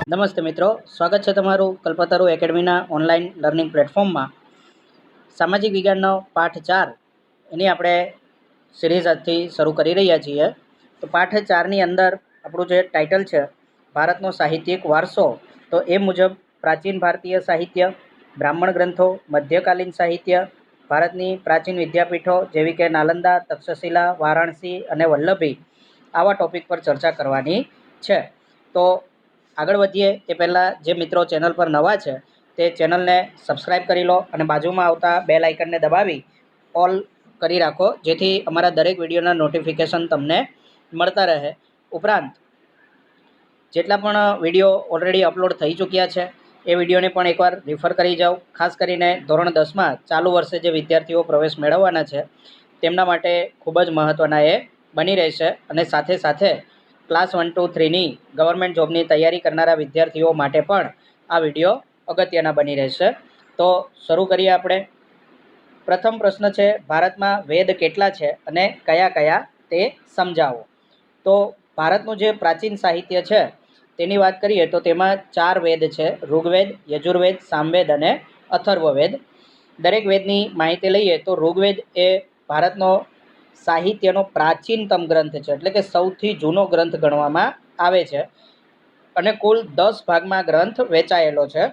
નમસ્તે મિત્રો, સ્વાગત છે તમારું કલ્પતરુ એકેડમીના ઓનલાઈન લર્નિંગ પ્લેટફોર્મમાં. સામાજિક વિજ્ઞાનનો પાઠ 4 એની આપણે સિરીઝ આજથી શરૂ કરી રહ્યા છીએ. તો પાઠ 4ની અંદર આપણું જે ટાઇટલ છે ભારતનો સાહિત્યિક વારસો, તો એ મુજબ પ્રાચીન ભારતીય સાહિત્ય, બ્રાહ્મણ ગ્રંથો, મધ્યકાલીન સાહિત્ય, ભારતની પ્રાચીન વિદ્યાપીઠો જેવી કે નાલંદા, તક્ષશિલા, વારાણસી અને વલ્લભી, આવા ટોપિક પર ચર્ચા કરવાની છે. તો આગળ વધીએ એ પહેલાં જે મિત્રો ચેનલ પર નવા છે તે ચેનલને સબસ્ક્રાઈબ કરી લો અને બાજુમાં આવતા બેલ આઇકનને દબાવી ઓલ કરી રાખો, જેથી અમારા દરેક વિડીયોના નોટિફિકેશન તમને મળતા રહે. ઉપરાંત જેટલા પણ વિડીયો ઓલરેડી અપલોડ થઈ ચૂક્યા છે એ વિડીયોને પણ એકવાર રિફર કરી જાઓ. ખાસ કરીને ધોરણ 10માં ચાલુ વર્ષે જે વિદ્યાર્થીઓ પ્રવેશ મેળવવાના છે તેમના માટે ખૂબ જ મહત્ત્વના એ બની રહેશે. અને સાથે સાથે ક્લાસ 1, 2, 3ની ગવર્મેન્ટ જોબની તૈયારી કરનારા વિદ્યાર્થીઓ માટે પણ આ વિડીયો અગત્યના બની રહેશે. તો શરૂ કરીએ આપણે. પ્રથમ પ્રશ્ન છે, ભારતમાં વેદ કેટલા છે અને કયા કયા તે સમજાવો. તો ભારતનું જે પ્રાચીન સાહિત્ય છે તેની વાત કરીએ તો તેમાં 4 વેદ છે: ઋગ્વેદ, યજુર્વેદ, સામવેદ અને અથર્વવેદ. દરેક વેદની માહિતી લઈએ તો ઋગ્વેદ એ ભારતનો સાહિત્યનો પ્રાચીનતમ ગ્રંથ છે, એટલે કે સૌથી જૂનો ગ્રંથ ગણવામાં આવે છે અને કુલ 10 ભાગમાં ગ્રંથ વહેંચાયેલો છે.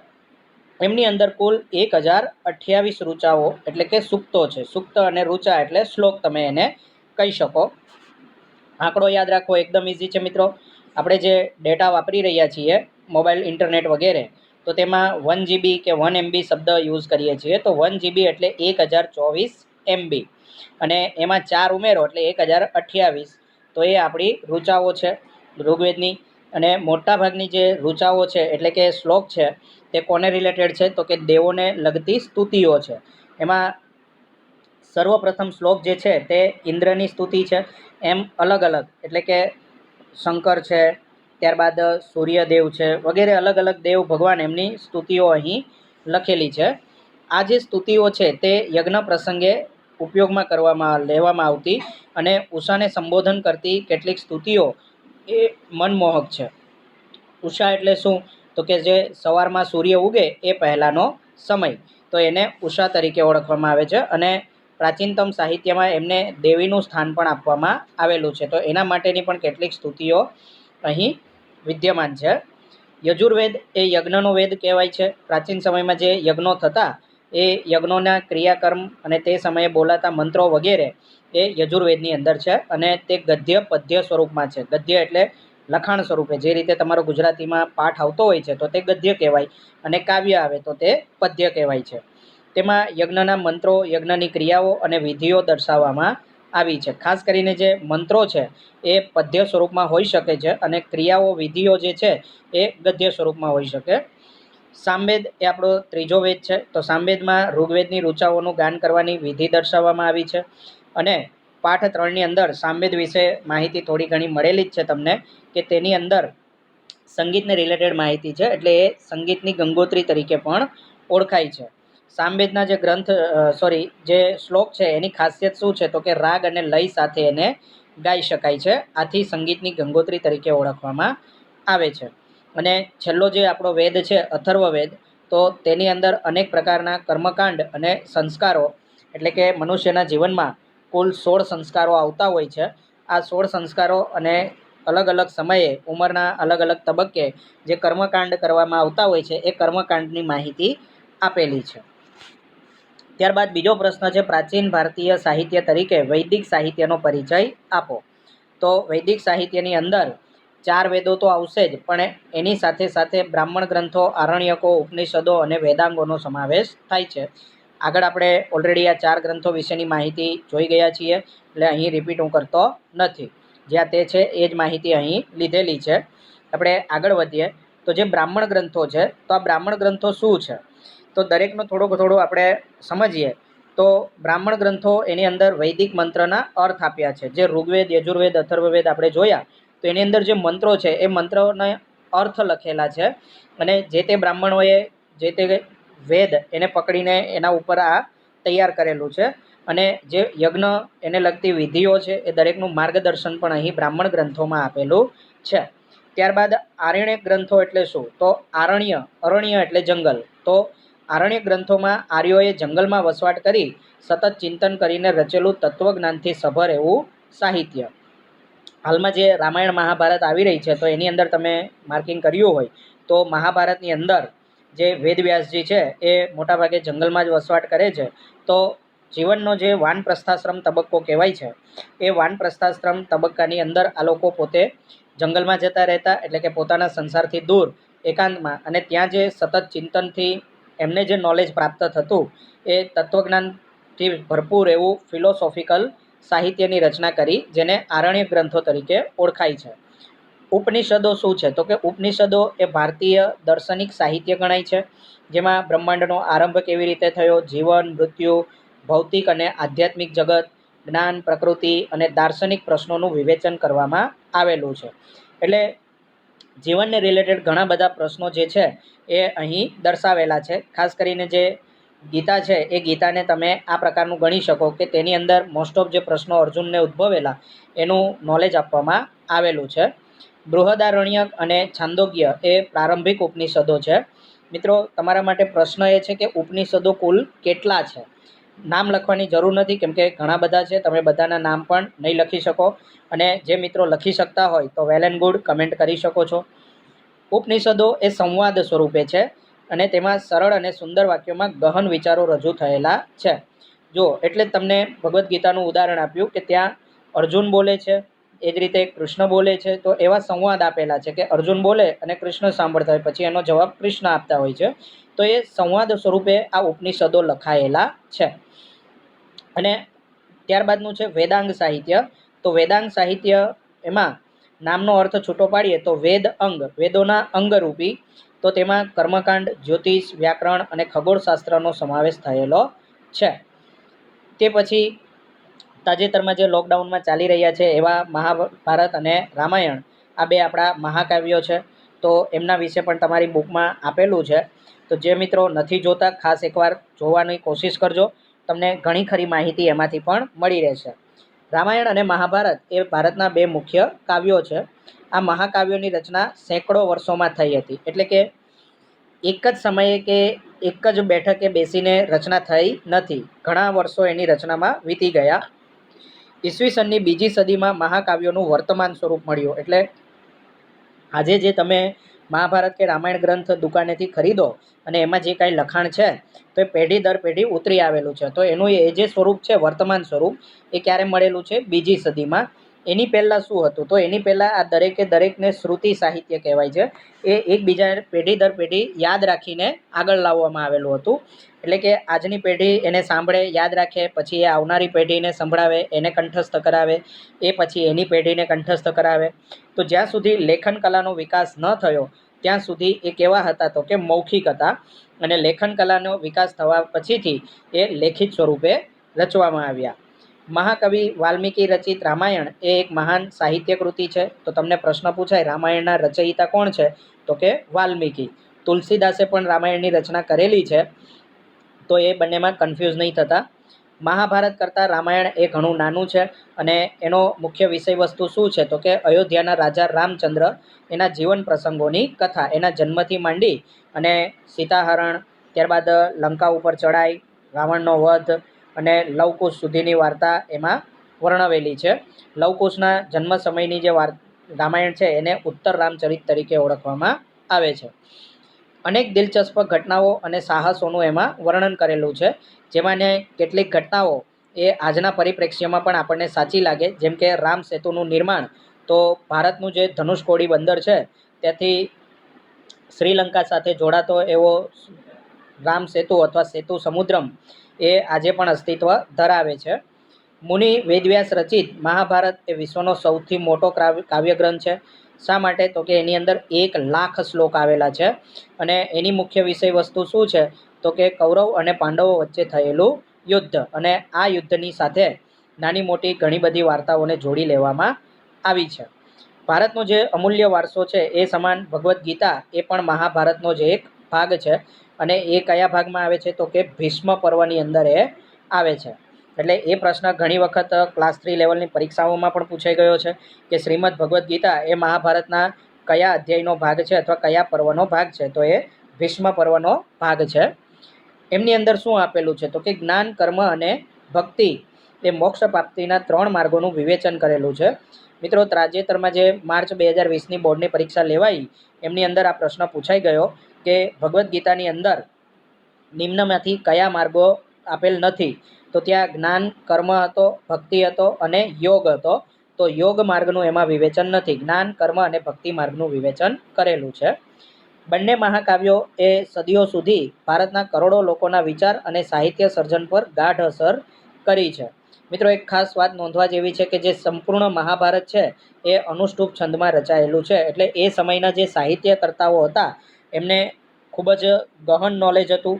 એમની અંદર કુલ 1028 ઋચાઓ એટલે કે સૂક્તો છે. સૂક્ત અને ઋચા એટલે શ્લોક તમે એને કહી શકો. આંકડો યાદ રાખવો એકદમ ઇઝી છે મિત્રો. આપણે જે ડેટા વાપરી રહ્યા છીએ મોબાઈલ, ઇન્ટરનેટ વગેરે, તો તેમાં 1 GB કે 1 MB શબ્દ યુઝ કરીએ છીએ. તો 1 GB એટલે 1024 MB અને એમાં 4 ઉમેરો એટલે 1028. તો એ આપણી ઋચાઓ છે ઋગ્વેદની. અને મોટાભાગની જે ઋચાઓ છે એટલે કે શ્લોક છે તે કોને રિલેટેડ છે? તો કે દેવોને લગતી સ્તુતિઓ છે. એમાં સર્વપ્રથમ શ્લોક જે છે તે ઇન્દ્રની સ્તુતિ છે. એમ અલગ અલગ એટલે કે શંકર છે, ત્યારબાદ સૂર્યદેવ છે વગેરે અલગ અલગ દેવ ભગવાન એમની સ્તુતિઓ અહીં લખેલી છે. આ જે સ્તુતિઓ છે તે યજ્ઞ પ્રસંગે ઉપયોગમાં લેવામાં આવતી અને ઉષાને સંબોધન કરતી કેટલીક સ્તુતિઓ એ મનમોહક છે. ઉષા એટલે શું? તો કે જે સવારમાં સૂર્ય ઉગે એ પહેલાંનો સમય, તો એને ઉષા તરીકે ઓળખવામાં આવે છે. અને પ્રાચીનતમ સાહિત્યમાં એમને દેવીનું સ્થાન પણ આપવામાં આવેલું છે. તો એના માટેની પણ કેટલીક સ્તુતિઓ અહીં વિદ્યમાન છે. યજુર્વેદ એ યજ્ઞનો વેદ કહેવાય છે. પ્રાચીન સમયમાં જે યજ્ઞો થતા એ યજ્ઞોના ક્રિયાકર્મ અને તે સમયે બોલાતા મંત્રો વગેરે એ યજુર્વેદની અંદર છે અને તે ગદ્ય પદ્ય સ્વરૂપમાં છે. ગદ્ય એટલે લખાણ સ્વરૂપે, જે રીતે તમારો ગુજરાતીમાં પાઠ આવતો હોય છે તો તે ગદ્ય કહેવાય અને કાવ્ય આવે તો તે પદ્ય કહેવાય છે. તેમાં યજ્ઞના મંત્રો, યજ્ઞની ક્રિયાઓ અને વિધિઓ દર્શાવવામાં આવી છે. ખાસ કરીને જે મંત્રો છે એ પદ્ય સ્વરૂપમાં હોઈ શકે છે અને ક્રિયાઓ, વિધિઓ જે છે એ ગદ્ય સ્વરૂપમાં હોઈ શકે. સામવેદ એ આપણો ત્રીજો વેદ છે. તો સામવેદમાં ઋગ્વેદની ઋચાઓનું ગાન કરવાની વિધિ દર્શાવવામાં આવી છે. અને પાઠ 3ની અંદર સામવેદ વિશે માહિતી થોડી ઘણી મળેલી જ છે તમને, કે તેની અંદર સંગીતને રિલેટેડ માહિતી છે, એટલે એ સંગીતની ગંગોત્રી તરીકે પણ ઓળખાય છે. સામવેદના જે શ્લોક છે એની ખાસિયત શું છે? તો કે રાગ અને લય સાથે એને ગાઈ શકાય છે. આથી સંગીતની ગંગોત્રી તરીકે ઓળખવામાં આવે છે. અને છેલ્લો જે આપણો વેદ છે અથર્વવેદ, તો તેની અંદર અનેક પ્રકારના કર્મકાંડ અને સંસ્કારો, એટલે કે મનુષ્યના જીવનમાં કુલ 16 સંસ્કારો આવતા હોય છે. આ 16 સંસ્કારો અને અલગ અલગ સમયે ઉંમરના અલગ અલગ તબક્કે જે કર્મકાંડ કરવામાં આવતા હોય છે એ કર્મકાંડની માહિતી આપેલી છે. ત્યારબાદ બીજો પ્રશ્ન છે, પ્રાચીન ભારતીય સાહિત્ય તરીકે વૈદિક સાહિત્યનો પરિચય આપો. તો વૈદિક સાહિત્યની અંદર 4 વેદો તો આવશે જ, પણ એની સાથે સાથે બ્રાહ્મણ ગ્રંથો, આરણ્યકો, ઉપનિષદો અને વેદાંગોનો સમાવેશ થાય છે. આગળ આપણે ઓલરેડી આ 4 ગ્રંથો વિશેની માહિતી જોઈ ગયા છીએ, એટલે અહીં રિપીટ હું કરતો નથી. જ્યાં તે છે એ જ માહિતી અહીં લીધેલી છે. આપણે આગળ વધીએ તો જે બ્રાહ્મણ ગ્રંથો છે, તો આ બ્રાહ્મણ ગ્રંથો શું છે? તો દરેકનો થોડું આપણે સમજીએ. તો બ્રાહ્મણ ગ્રંથો એની અંદર વૈદિક મંત્રના અર્થ આપ્યા છે. જે ઋગ્વેદ, યજુર્વેદ, અથર્વવેદ આપણે જોયા, તો એની અંદર જે મંત્રો છે એ મંત્રોના અર્થ લખેલા છે અને જે તે બ્રાહ્મણોએ જે તે વેદ એને પકડીને એના ઉપર આ તૈયાર કરેલું છે. અને જે યજ્ઞ એને લગતી વિધિઓ છે એ દરેકનું માર્ગદર્શન પણ અહીં બ્રાહ્મણ ગ્રંથોમાં આપેલું છે. ત્યારબાદ આરણ્યક ગ્રંથો એટલે શું? તો અરણ્ય એટલે જંગલ. તો આરણ્યક ગ્રંથોમાં આર્યોએ જંગલમાં વસવાટ કરી સતત ચિંતન કરીને રચેલું તત્વજ્ઞાનથી સભર એવું સાહિત્ય. હાલમાં જે રામાયણ મહાભારત આવી રહી છે તો એની અંદર તમે માર્કિંગ કર્યું હોય તો મહાભારતની અંદર જે વેદવ્યાસજી છે એ મોટાભાગે જંગલમાં જ વસવાટ કરે છે. તો જીવનનો જે વાનપ્રસ્થાશ્રમ તબક્કો કહેવાય છે એ વાનપ્રસ્થાશ્રમ તબક્કાની અંદર આ લોકો પોતે જંગલમાં જતા રહેતા, એટલે કે પોતાના સંસારથી દૂર એકાંતમાં, અને ત્યાં જે સતત ચિંતનથી એમને જે નોલેજ પ્રાપ્ત થતું એ તત્વજ્ઞાનથી ભરપૂર એવું ફિલોસોફિકલ સાહિત્યની રચના કરી, જેને આરણ્યક ગ્રંથો તરીકે ઓળખાય છે. ઉપનિષદો શું છે? તો કે ઉપનિષદો એ ભારતીય દાર્શનિક સાહિત્ય ગણાય છે, જેમાં બ્રહ્માંડનો આરંભ કેવી રીતે થયો, જીવન, મૃત્યુ, ભૌતિક અને આધ્યાત્મિક જગત, જ્ઞાન, પ્રકૃતિ અને દાર્શનિક પ્રશ્નોનું વિવેચન કરવામાં આવેલું છે. એટલે જીવનને રિલેટેડ ઘણા બધા પ્રશ્નો જે છે એ અહીં દર્શાવેલા છે. ખાસ કરીને જે ગીતા છે એ ગીતાને તમે આ પ્રકારનું ગણી શકો કે તેની અંદર મોસ્ટ ઓફ જે પ્રશ્નો અર્જુનને ઉદ્ભવેલા એનું નોલેજ આપવામાં આવેલું છે. બૃહદારણ્યક અને છાંદોગ્ય એ પ્રારંભિક ઉપનિષદો છે. મિત્રો, તમારા માટે પ્રશ્ન એ છે કે ઉપનિષદો કુલ કેટલા છે? નામ લખવાની જરૂર નથી, કેમ કે ઘણા બધા છે, તમે બધાના નામ પણ નહીં લખી શકો. અને જે મિત્રો લખી શકતા હોય તો વેલ એન્ડ ગુડ, કમેન્ટ કરી શકો છો. ઉપનિષદો એ સંવાદ સ્વરૂપે છે અને તેમાં સરળ અને સુંદર વાક્યોમાં ગહન વિચારો રજૂ થયેલા છે. જો એટલે તમને ભગવદ્ ગીતાનું ઉદાહરણ આપ્યું કે ત્યાં અર્જુન બોલે છે, એ જ રીતે કૃષ્ણ બોલે છે, તો એવા સંવાદ આપેલા છે કે અર્જુન બોલે અને કૃષ્ણ સાંભળતા હોય, પછી એનો જવાબ કૃષ્ણ આપતા હોય છે. તો એ સંવાદ સ્વરૂપે આ ઉપનિષદો લખાયેલા છે. અને ત્યારબાદનું છે વેદાંગ સાહિત્ય. તો વેદાંગ સાહિત્ય એમાં નામનો અર્થ છૂટો પાડીએ તો વેદ અંગ, વેદોના અંગરૂપી. તો તેમાં કર્મકાંડ, જ્યોતિષ, વ્યાકરણ અને ખગોળશાસ્ત્રનો સમાવેશ થયેલો છે. તે પછી તાજેતરમાં જે લોકડાઉનમાં ચાલી રહ્યા છે એવા મહાભારત અને રામાયણ, આ બે આપણા મહાકાવ્યો છે. તો એમના વિશે પણ તમારી બુકમાં આપેલું છે. તો જે મિત્રો નથી જોતા, ખાસ એકવાર જોવાની કોશિશ કરજો, તમને ઘણી ખરી માહિતી એમાંથી પણ મળી રહેશે. રામાયણ અને મહાભારત એ ભારતના બે મુખ્ય કાવ્યો છે. આ મહાકાવ્યોની રચના સેંકડો વર્ષોમાં થઈ હતી, એટલે કે એક જ સમયે કે એક જ બેઠકે બેસીને રચના થઈ નથી. ઘણા વર્ષો એની રચનામાં વીતી ગયા. ઈસવીસનની બીજી સદીમાં મહાકાવ્યોનું વર્તમાન સ્વરૂપ મળ્યું. એટલે આજે જે તમે મહાભારત કે રામાયણ ગ્રંથ દુકાનેથી ખરીદો અને એમાં જે કાંઈ લખાણ છે તો એ પેઢી દર પેઢી ઉતરી આવેલું છે. તો એનું એ જે સ્વરૂપ છે, વર્તમાન સ્વરૂપ, એ ક્યારે મળેલું છે? બીજી સદીમાં. એની પહેલાં શું હતું? તો એની પહેલાં આ દરેકને શ્રુતિ સાહિત્ય કહેવાય છે. એ એકબીજા પેઢી દર પેઢી યાદ રાખીને આગળ લાવવામાં આવેલું હતું. એટલે કે આજની પેઢી એને સાંભળે, યાદ રાખે, પછી એ આવનારી પેઢીને સંભળાવે, એને કંઠસ્થ કરાવે, એ પછી એની પેઢીને કંઠસ્થ કરાવે. તો જ્યાં સુધી લેખન કલાનો વિકાસ ન થયો ત્યાં સુધી એ કેવા હતા? તો કે મૌખિક હતા. અને લેખન કલાનો વિકાસ થવા પછીથી એ લેખિત સ્વરૂપે રચવામાં આવ્યા. મહાકવિ વાલ્મીકી રચિત રામાયણ એ એક મહાન સાહિત્ય કૃતિ છે. તો તમને પ્રશ્ન પૂછાય, રામાયણના રચયિતા કોણ છે? તો કે વાલ્મીકી. તુલસીદાસે પણ રામાયણની રચના કરેલી છે, તો એ બંનેમાં કન્ફ્યુઝ નહીં થતા. મહાભારત કરતાં રામાયણ એ ઘણું નાનું છે અને એનો મુખ્ય વિષય વસ્તુ શું છે? તો કે અયોધ્યાના રાજા રામચંદ્ર, એના જીવન પ્રસંગોની કથા, એના જન્મથી માંડી અને સીતાહરણ, ત્યારબાદ લંકા ઉપર ચડાઈ, રાવણનો વધ અને લવકુશ સુધીની વાર્તા એમાં વર્ણવેલી છે. લવકુશના જન્મ સમયની જે રામાયણ છે એને ઉત્તર રામચરિત તરીકે ઓળખવામાં આવે છે. અનેક દિલચસ્પ ઘટનાઓ અને સાહસોનું એમાં વર્ણન કરેલું છે, જેમાંને કેટલીક ઘટનાઓ એ આજના પરિપ્રેક્ષ્યમાં પણ આપણને સાચી લાગે. જેમ કે રામ સેતુનું નિર્માણ. તો ભારતનું જે ધનુષકોડી બંદર છે ત્યાંથી શ્રીલંકા સાથે જોડાતો એવો રામ સેતુ અથવા સેતુ સમુદ્રમ એ આજે પણ અસ્તિત્વ ધરાવે છે. મુનિ વેદવ્યાસ રચિત મહાભારત એ વિશ્વનો સૌથી મોટો કાવ્યગ્રંથ છે. શા માટે? તો કે એની અંદર 1,00,000 શ્લોક આવેલા છે અને એની મુખ્ય વિષય વસ્તુ શું છે? તો કે કૌરવ અને પાંડવો વચ્ચે થયેલું યુદ્ધ, અને આ યુદ્ધની સાથે નાની મોટી ઘણી બધી વાર્તાઓને જોડી લેવામાં આવી છે. ભારતનો જે અમૂલ્ય વારસો છે એ સમાન ભગવદ્ ગીતા એ પણ મહાભારતનો જ એક ભાગ છે. અને એ કયા ભાગમાં આવે છે? તો કે ભીષ્મ પર્વની અંદર એ આવે છે. એટલે એ પ્રશ્ન ઘણી વખત ક્લાસ 3 લેવલની પરીક્ષાઓમાં પણ પૂછાઈ ગયો છે કે શ્રીમદ ભગવદ્ ગીતા એ મહાભારતના કયા અધ્યાયનો ભાગ છે અથવા કયા પર્વનો ભાગ છે, તો એ ભીષ્મ પર્વનો ભાગ છે. એમની અંદર શું આપેલું છે, તો કે જ્ઞાન, કર્મ અને ભક્તિ એ મોક્ષ પ્રાપ્તિના 3 માર્ગોનું વિવેચન કરેલું છે. મિત્રો, તાજેતરમાં જે માર્ચ 2020ની બોર્ડની પરીક્ષા લેવાઈ એમની અંદર આ પ્રશ્ન પૂછાઈ ગયો કે ભગવદ્ ગીતાની અંદર નિમ્નમાંથી કયા માર્ગો આપેલ નથી, તો ત્યાં જ્ઞાન, કર્મ હતો, ભક્તિ હતો અને યોગ હતો. તો યોગ માર્ગનું એમાં વિવેચન નથી, જ્ઞાન, કર્મ અને ભક્તિ માર્ગનું વિવેચન કરેલું છે. બંને મહાકાવ્યો એ સદીઓ સુધી ભારતના કરોડો લોકોના વિચાર અને સાહિત્ય સર્જન પર ગાઢ અસર કરી છે. મિત્રો, એક ખાસ વાત નોંધવા જેવી છે કે જે સંપૂર્ણ મહાભારત છે એ અનુષ્ટુપ છંદમાં રચાયેલું છે. એટલે એ સમયના જે સાહિત્યકર્તાઓ હતા એમને ખૂબ જ ગહન નોલેજ હતું,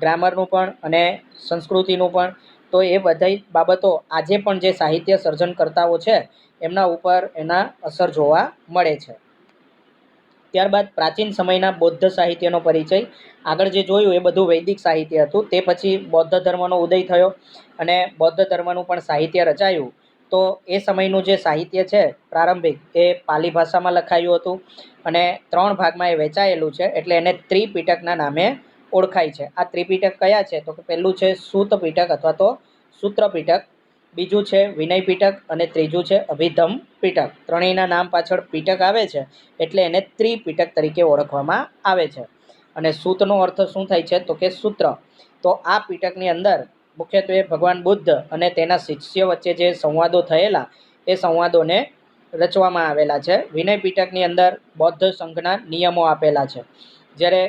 ગ્રામરનું પણ અને સંસ્કૃતિનું પણ. તો એ બધી બાબતો આજે પણ જે સાહિત્ય સર્જનકર્તાઓ છે એમના ઉપર એના અસર જોવા મળે છે. ત્યારબાદ પ્રાચીન સમયના બૌદ્ધ સાહિત્યનો પરિચય. આગળ જે જોયું એ બધું વૈદિક સાહિત્ય હતું. તે પછી બૌદ્ધ ધર્મનો ઉદય થયો અને બૌદ્ધ ધર્મનું પણ સાહિત્ય રચાયું. તો એ સમયનું જે સાહિત્ય છે પ્રારંભિક, એ પાલી ભાષામાં લખાયું હતું અને 3 ભાગમાં એ વહેંચાયેલું છે. એટલે એને ત્રિપિટકના નામે ઓળખાય છે. આ ત્રિપિટક કયા છે, તો કે પહેલું છે સૂત પિટક અથવા તો સૂત્ર પિટક, બીજું છે વિનય પિટક અને ત્રીજું છે અભિધમ પિટક. ત્રણેયના નામ પાછળ પિટક આવે છે એટલે એને ત્રિપિટક તરીકે ઓળખવામાં આવે છે. અને સૂતનો અર્થ શું થાય છે, તો કે સૂત્ર. તો આ પિટકની અંદર મુખ્યત્વે ભગવાન બુદ્ધ અને તેના શિષ્ય વચ્ચે જે સંવાદો થયેલા એ સંવાદોને રચવામાં આવેલા છે. વિનય પિટકની અંદર બૌદ્ધ સંઘના નિયમો આપેલા છે. જ્યારે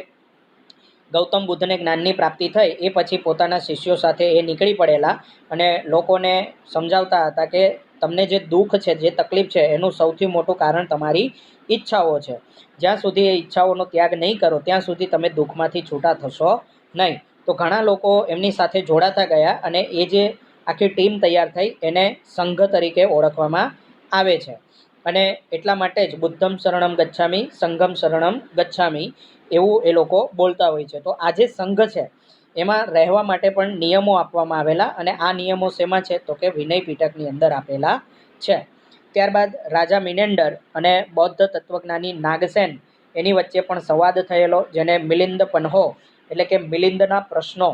ગૌતમ બુદ્ધને જ્ઞાનની પ્રાપ્તિ થઈ એ પછી પોતાના શિષ્યો સાથે એ નીકળી પડેલા અને લોકોને સમજાવતા હતા કે તમને જે દુઃખ છે, જે તકલીફ છે, એનું સૌથી મોટું કારણ તમારી ઈચ્છાઓ છે. જ્યાં સુધી એ ઈચ્છાઓનો ત્યાગ નહીં કરો ત્યાં સુધી તમે દુઃખમાંથી છૂટા થશો નહીં. તો ઘણા લોકો એમની સાથે જોડાતા ગયા અને એ જે આખી ટીમ તૈયાર થઈ એને સંઘ તરીકે ઓળખવામાં આવે છે. અને એટલા માટે જ બુદ્ધમ શરણમ ગચ્છામિ, સંઘમ શરણમ ગચ્છામિ એવું એ લોકો બોલતા હોય છે. તો આ જે સંઘ છે એમાં રહેવા માટે પણ નિયમો આપવામાં આવેલા અને આ નિયમો શેમાં છે, તો કે વિનય પિટકની અંદર આપેલા છે. ત્યારબાદ રાજા મિનેન્ડર અને બૌદ્ધ તત્વજ્ઞાની નાગસેન એની વચ્ચે પણ સંવાદ થયેલો, જેને મિલિંદ પન્હો એટલે કે મિલિંદના પ્રશ્નો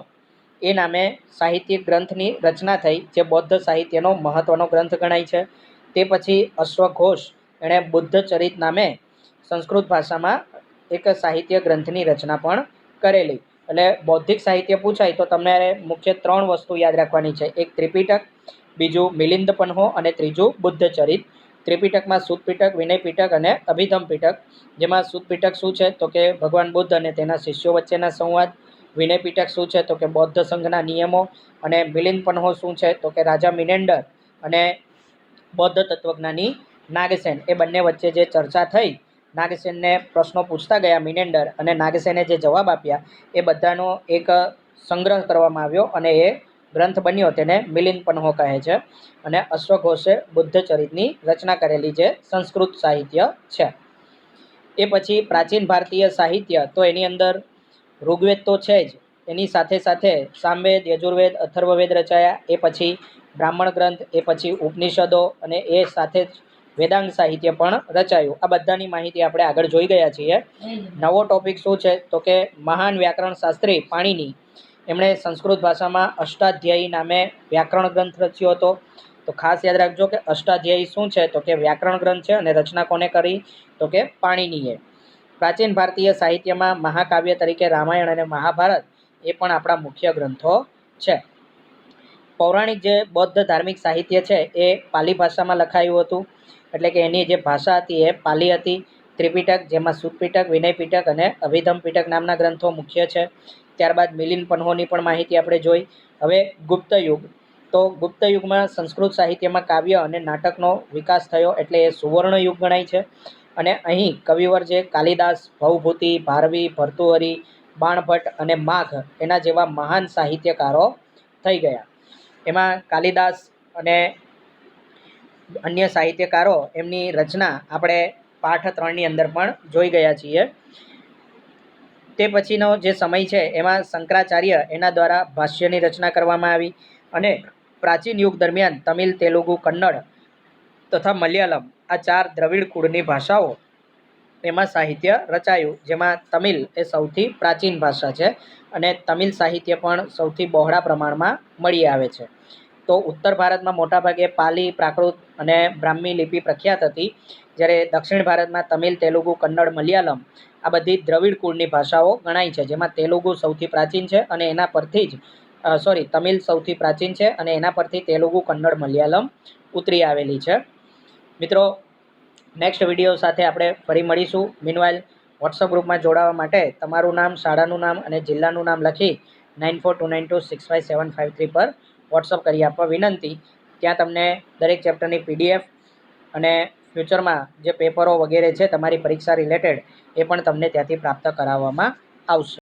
એ નામે સાહિત્યિક ગ્રંથની રચના થઈ, જે બૌદ્ધ સાહિત્યનો મહત્ત્વનો ગ્રંથ ગણાય છે. તે પછી અશ્વઘોષ એણે બુદ્ધ ચરિત નામે સંસ્કૃત ભાષામાં એક સાહિત્ય ગ્રંથની રચના પણ કરેલી. એટલે બૌદ્ધિક સાહિત્ય પૂછાય તો તમારે મુખ્ય 3 વસ્તુ યાદ રાખવાની છે. એક ત્રિપિટક, બીજું મિલિંદ પન્હો અને ત્રીજું બુદ્ધ ચરિત. ત્રિપિટકમાં સૂત પિટક, વિનય પિટક અને અભિધમ પિટક. જેમાં સૂત પિટક શું છે, તો કે ભગવાન બુદ્ધ અને તેના શિષ્યો વચ્ચેના સંવાદ. વિનય પિટક શું છે, તો કે બૌદ્ધ સંઘના નિયમો. અને મિલિંદ પન્હો શું છે, તો કે રાજા મિનેન્ડર અને બૌદ્ધ તત્વજ્ઞાની નાગસેન એ બંને વચ્ચે જે ચર્ચા થઈ, નાગસેનને પ્રશ્નો પૂછતા ગયા મિનેન્ડર અને નાગસેને જે જવાબ આપ્યા એ બધાનો એક સંગ્રહ કરવામાં આવ્યો અને એ ગ્રંથ બન્યો, તેને મિલિંદ પન્હો કહે છે. અને અશ્વઘોષે બુદ્ધ ચરિતની રચના કરેલી જે સંસ્કૃત સાહિત્ય છે. એ પછી પ્રાચીન ભારતીય સાહિત્ય, તો એની અંદર ઋગ્વેદ તો છે જ, એની સાથે સાથે સામવેદ, યજુર્વેદ, અથર્વવેદ રચાયા. એ પછી બ્રાહ્મણ ગ્રંથ, એ પછી ઉપનિષદો અને એ સાથે જ વેદાંગ સાહિત્ય પણ રચાયું. આ બધાની માહિતી આપણે આગળ જોઈ ગયા છીએ. નવો ટોપિક શું છે, તો કે મહાન વ્યાકરણ શાસ્ત્રી પાણિની એમણે સંસ્કૃત ભાષામાં અષ્ટાધ્યાયી નામે વ્યાકરણ ગ્રંથ રચ્યો હતો. તો ખાસ યાદ રાખજો કે અષ્ટાધ્યાયી શું છે, તો કે વ્યાકરણ ગ્રંથ છે અને રચના કોને કરી, તો કે પાણિનીએ. પ્રાચીન ભારતીય સાહિત્યમાં મહાકાવ્ય તરીકે રામાયણ અને મહાભારત એ પણ આપણા મુખ્ય ગ્રંથો છે. પૌરાણિક જે બૌદ્ધ ધાર્મિક સાહિત્ય છે એ પાલી ભાષામાં લખાયું હતું, એટલે કે એની જે ભાષા હતી એ પાલી હતી. ત્રિપિટક, જેમાં સૂત પિટક, વિનય પિટક અને અભિધમ પિટક નામના ગ્રંથો મુખ્ય છે. ત્યારબાદ મિલિંદ પન્હોની પણ માહિતી આપણે જોઈ. હવે ગુપ્ત યુગ, તો ગુપ્ત યુગમાં સંસ્કૃત સાહિત્યમાં કાવ્ય અને નાટકનો વિકાસ થયો, એટલે એ સુવર્ણ યુગ ગણાય છે. અને અહીં કવિવર જે કાલિદાસ, ભવભૂતિ, ભારવી, ભર્તુહરી, બાણભટ્ટ અને માઘ એના જેવા મહાન સાહિત્યકારો થઈ ગયા. એમાં કાલિદાસ અને અન્ય સાહિત્યકારો એમની રચના આપણે પાઠ 3ની અંદર પણ જોઈ ગયા છીએ. તે પછીનો જે સમય છે એમાં શંકરાચાર્ય એના દ્વારા ભાષ્યની રચના કરવામાં આવી અને પ્રાચીન યુગ દરમિયાન તમિલ, તેલુગુ, કન્નડ તથા મલયાલમ આ 4 દ્રવિડ કુળની ભાષાઓ એમાં સાહિત્ય રચાયું, જેમાં તમિલ એ સૌથી પ્રાચીન ભાષા છે અને તમિલ સાહિત્ય પણ સૌથી બહોળા પ્રમાણમાં મળી આવે છે. તો ઉત્તર ભારતમાં મોટાભાગે પાલી, પ્રાકૃત અને બ્રાહ્મી લિપિ પ્રખ્યાત હતી, જ્યારે દક્ષિણ ભારતમાં તમિલ, તેલુગુ, કન્નડ, મલયાલમ આ બધી દ્રવિડ કુળની ભાષાઓ ગણાય છે, જેમાં તેલુગુ સૌથી પ્રાચીન છે અને એના પરથી જ તમિલ સૌથી પ્રાચીન છે અને એના પરથી તેલુગુ, કન્નડ, મલયાલમ ઉતરી આવેલી છે. મિત્રો, નેક્સ્ટ વિડીયો સાથે આપણે ફરી મળીશું. મીનવાઇલ વોટ્સઅપ ગ્રુપમાં જોડાવા માટે તમારું નામ, શાળાનું નામ અને જિલ્લાનું નામ લખી 9429265753 પર વોટ્સઅપ કરી આપવા વિનંતી. ત્યાં તમને દરેક ચેપ્ટરની PDF અને ફ્યુચરમાં જે પેપરો વગેરે છે તમારી પરીક્ષા રિલેટેડ એ પણ તમને ત્યાંથી પ્રાપ્ત કરાવવામાં આવશે.